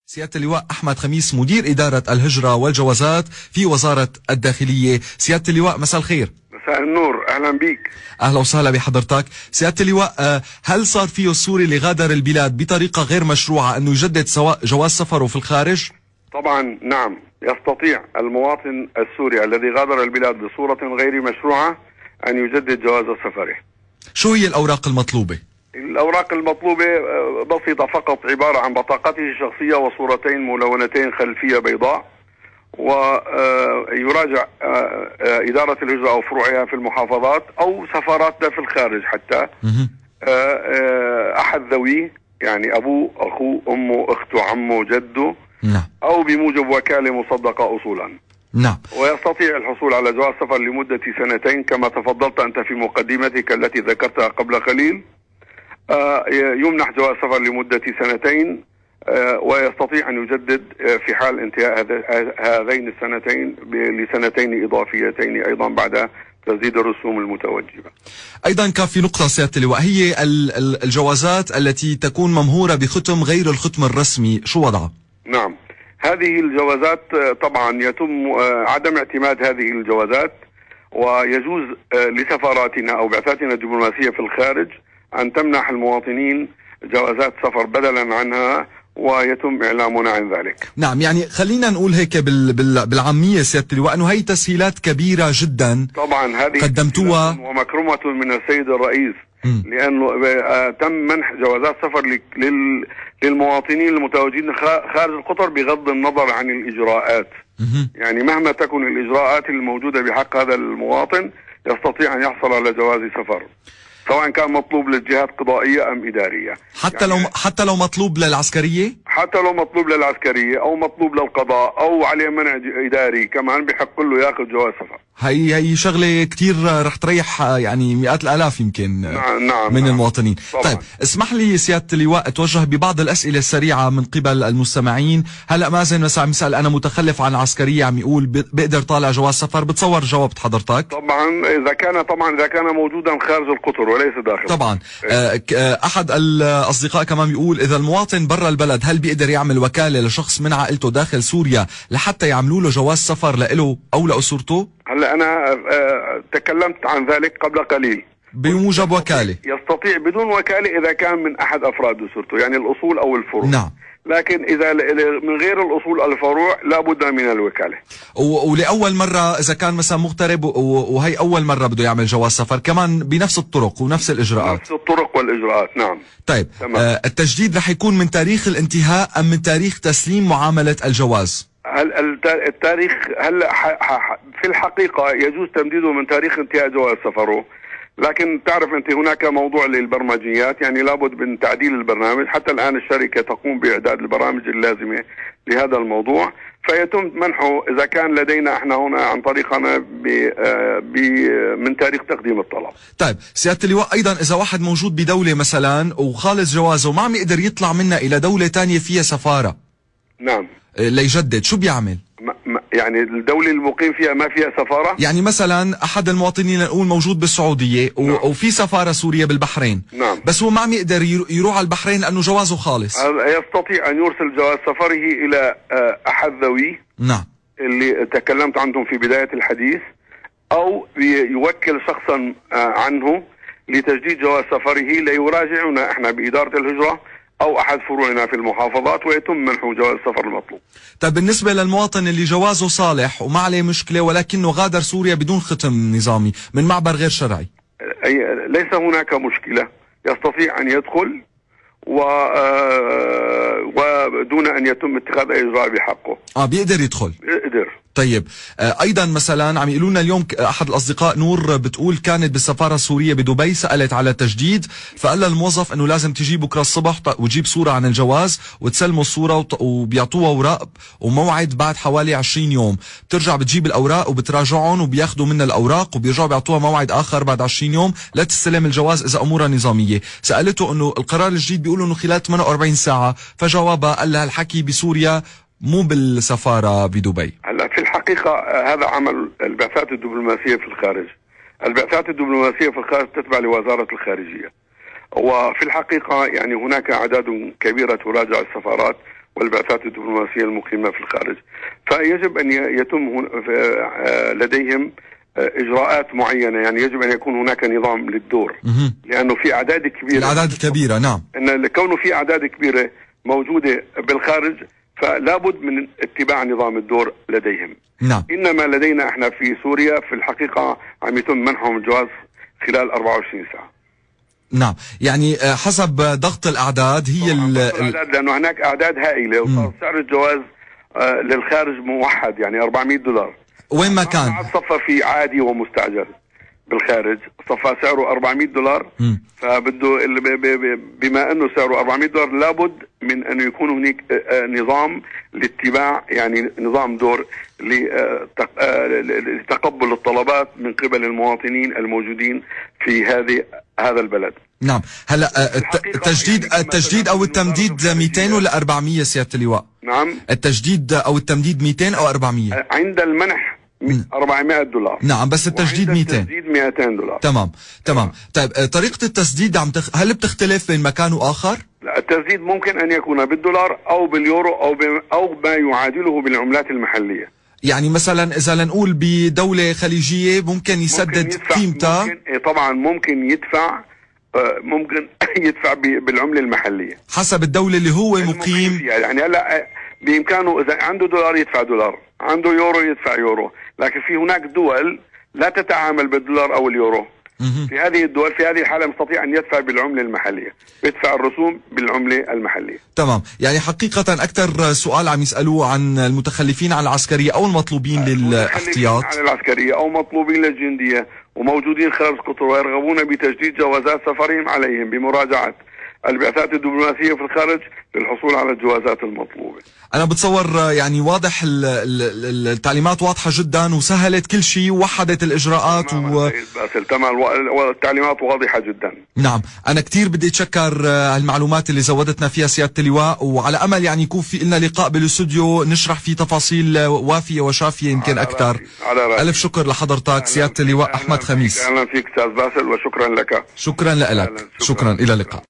سيادة اللواء أحمد خميس، مدير إدارة الهجرة والجوازات في وزارة الداخلية. سيادة اللواء مساء الخير. مساء النور، أهلا بيك. أهلا وسهلا بحضرتك. سيادة اللواء، هل صار فيه السوري اللي غادر البلاد بطريقة غير مشروعة أنه يجدد سواء جواز سفره في الخارج؟ طبعا نعم، يستطيع المواطن السوري الذي غادر البلاد بصورة غير مشروعة أن يجدد جواز سفره. شو هي الأوراق المطلوبة؟ الأوراق المطلوبة بسيطة، فقط عبارة عن بطاقته الشخصية وصورتين ملونتين خلفية بيضاء، ويراجع إدارة الهجرة أو فروعها في المحافظات أو سفاراتنا في الخارج حتى أحد ذويه، يعني أبوه، أخوه، أمه، أخته، عمه، جده، أو بموجب وكالة مصدقة أصولا. نعم. ويستطيع الحصول على جواز سفر لمدة 2 كما تفضلت أنت في مقدمتك التي ذكرتها قبل قليل. يمنح جواز سفر لمدة 2 ويستطيع أن يجدد في حال انتهاء هذين السنتين ل2 إضافيتين أيضا بعد تسديد الرسوم المتوجبة. أيضا كان في نقطة سيادة اللواء، هي الجوازات التي تكون ممهورة بختم غير الختم الرسمي، شو وضعها؟ نعم، هذه الجوازات طبعا يتم عدم اعتماد هذه الجوازات، ويجوز لسفاراتنا أو بعثاتنا الدبلوماسية في الخارج أن تمنح المواطنين جوازات سفر بدلا عنها، ويتم إعلامنا عن ذلك. نعم، يعني خلينا نقول هيك بالعامية سيادة اللواء أنه هي تسهيلات كبيرة جدا طبعا هذه قدمتوها ومكرمة من السيد الرئيس، لأنه تم منح جوازات سفر للمواطنين المتواجدين خارج القطر بغض النظر عن الإجراءات. يعني مهما تكن الإجراءات الموجودة بحق هذا المواطن يستطيع أن يحصل على جواز سفر، سواء كان مطلوب للجهات قضائية أم إدارية. حتى لو مطلوب للعسكرية؟ حتى لو مطلوب للعسكرية أو مطلوب للقضاء أو عليه منع إداري كمان بحق له ياخذ جواز سفر. هي شغلة كتير رح تريح يعني مئات الآلاف يمكن من المواطنين. طبعا. طيب اسمح لي سيادة اللواء أتوجه ببعض الأسئلة السريعة من قبل المستمعين. هلأ مازن مثلا عم يسأل أنا متخلف عن العسكرية، عم يقول بقدر طالع جواز سفر، بتصور جاوبت حضرتك؟ طبعا إذا كان موجودا خارج القطر وليس داخل. طبعا. أحد الأصدقاء كمان بيقول إذا المواطن برا البلد هل بيقدر يعمل وكالة لشخص من عائلته داخل سوريا لحتى يعملوا له جواز سفر لإله أو لأسرته؟ هلا أنا تكلمت عن ذلك قبل قليل. بموجب وكالة يستطيع بدون وكالة إذا كان من أحد أفراد أسرته، يعني الأصول أو الفروع. نعم. لكن إذا من غير الأصول أو الفروع لابد من الوكالة. ولأول مرة إذا كان مثلا مغترب وهي أول مرة بده يعمل جواز سفر كمان بنفس الطرق ونفس الإجراءات. نفس الطرق والإجراءات، نعم. طيب التجديد رح يكون من تاريخ الانتهاء أم من تاريخ تسليم معاملة الجواز؟ التاريخ هلا في الحقيقة يجوز تمديده من تاريخ انتهاء جواز سفره، لكن تعرف أنت هناك موضوع للبرمجيات، يعني لابد من تعديل البرنامج. حتى الآن الشركة تقوم بإعداد البرامج اللازمة لهذا الموضوع، فيتم منحه إذا كان لدينا احنا هنا عن طريقنا من تاريخ تقديم الطلب. طيب سيادة اللواء، أيضا إذا واحد موجود بدولة مثلا وخالص جوازه وما عم يقدر يطلع منها إلى دولة تانية فيها سفارة، نعم، ليجدد، شو بيعمل؟ يعني الدولة المقيم فيها ما فيها سفارة؟ يعني مثلا أحد المواطنين نقول موجود بالسعودية نعم. وفي سفارة سورية بالبحرين، نعم. بس هو ما عم يقدر يروح على البحرين لأنه جوازه خالص. يستطيع أن يرسل جواز سفره إلى أحد ذويه، نعم، اللي تكلمت عنهم في بداية الحديث، أو يوكل شخصا عنه لتجديد جواز سفره ليراجعنا احنا بإدارة الهجرة أو أحد فروعنا في المحافظات، ويتم منحه جواز السفر المطلوب. طيب بالنسبة للمواطن اللي جوازه صالح وما عليه مشكلة ولكنه غادر سوريا بدون ختم نظامي من معبر غير شرعي، ليس هناك مشكلة، يستطيع أن يدخل ودون أن يتم اتخاذ أي إجراء بحقه. بيقدر يدخل؟ بيقدر. طيب ايضا مثلا عم يقولوا لنا اليوم احد الاصدقاء نور بتقول كانت بالسفاره السوريه بدبي، سالت على تجديد، فقال لها الموظف انه لازم تجي بكره الصبح وتجيب صوره عن الجواز وتسلموا الصوره وبيعطوها اوراق وموعد بعد حوالي 20 يوم، بترجع بتجيب الاوراق وبتراجعهم وبياخذوا منها الاوراق وبيرجعوا بيعطوها موعد اخر بعد 20 يوم لتستلم الجواز اذا امورها نظاميه. سالته انه القرار الجديد بيقولوا انه خلال 48 ساعه، فجاوبها قال لها الحكي بسوريا مو بالسفارة بدبي. هلا في الحقيقة هذا عمل البعثات الدبلوماسية في الخارج. البعثات الدبلوماسية في الخارج تتبع لوزارة الخارجية، وفي الحقيقة يعني هناك أعداد كبيرة تراجع السفارات والبعثات الدبلوماسية المقيمة في الخارج. فيجب أن يتم لديهم إجراءات معينة، يعني يجب أن يكون هناك نظام للدور، لأنه في أعداد كبيرة، الأعداد الكبيرة. نعم، أن كونه في أعداد كبيرة موجودة بالخارج فلا بد من اتباع نظام الدور لديهم. نعم. إنما لدينا احنا في سوريا في الحقيقة عم يتم منحهم الجواز خلال 24 ساعة. نعم، يعني حسب ضغط الأعداد هي الأعداد، لأنه هناك أعداد هائلة، وصار سعر الجواز للخارج موحد، يعني $400 وين ما كان. صفى في عادي ومستعجل بالخارج، صفى سعره $400. فبده بما انه سعره $400 لابد من انه يكون هناك نظام لاتباع، يعني نظام دور لتقبل الطلبات من قبل المواطنين الموجودين في هذا البلد. نعم. هلا التجديد او التمديد 200 ولا 400 سيادة اللواء؟ نعم، التجديد او التمديد 200 او 400؟ عند المنح $400. نعم، بس التجديد 200. التجديد $200. تمام. طيب طريقة التسديد هل بتختلف بين مكان وآخر؟ لا، التسديد ممكن أن يكون بالدولار أو باليورو أو ما يعادله بالعملات المحلية. يعني مثلا إذا لنقول بدولة خليجية ممكن يسدد قيمتها. طبعا ممكن يدفع بالعملة المحلية حسب الدولة اللي هو مقيم. يعني هلا بإمكانه إذا عنده دولار يدفع دولار، عنده يورو يدفع يورو، لكن في هناك دول لا تتعامل بالدولار أو اليورو. في هذه الدول في هذه الحالة يستطيع أن يدفع بالعملة المحلية، يدفع الرسوم بالعملة المحلية. تمام. يعني حقيقة أكثر سؤال عم يسألوه عن المتخلفين عن العسكرية أو المطلوبين للاحتياط، عن العسكرية أو مطلوبين للجندية وموجودين خارج قطر ويرغبون بتجديد جوازات سفرهم، عليهم بمراجعة البعثات الدبلوماسية في الخارج للحصول على الجوازات المطلوبة. أنا بتصور يعني واضح التعليمات واضحة جدا وسهلت كل شيء ووحدت الإجراءات تمام، والتعليمات واضحة جدا. نعم. أنا كتير بدي أتشكر المعلومات اللي زودتنا فيها سيادة اللواء، وعلى أمل يعني يكون في لنا لقاء بالاستوديو نشرح فيه تفاصيل وافية وشافية يمكن أكثر. ألف شكر لحضرتك سيادة اللواء أحمد خميس. أهلا فيك أستاذ باسل وشكرا لك. شكرا لك. شكرا، إلى اللقاء.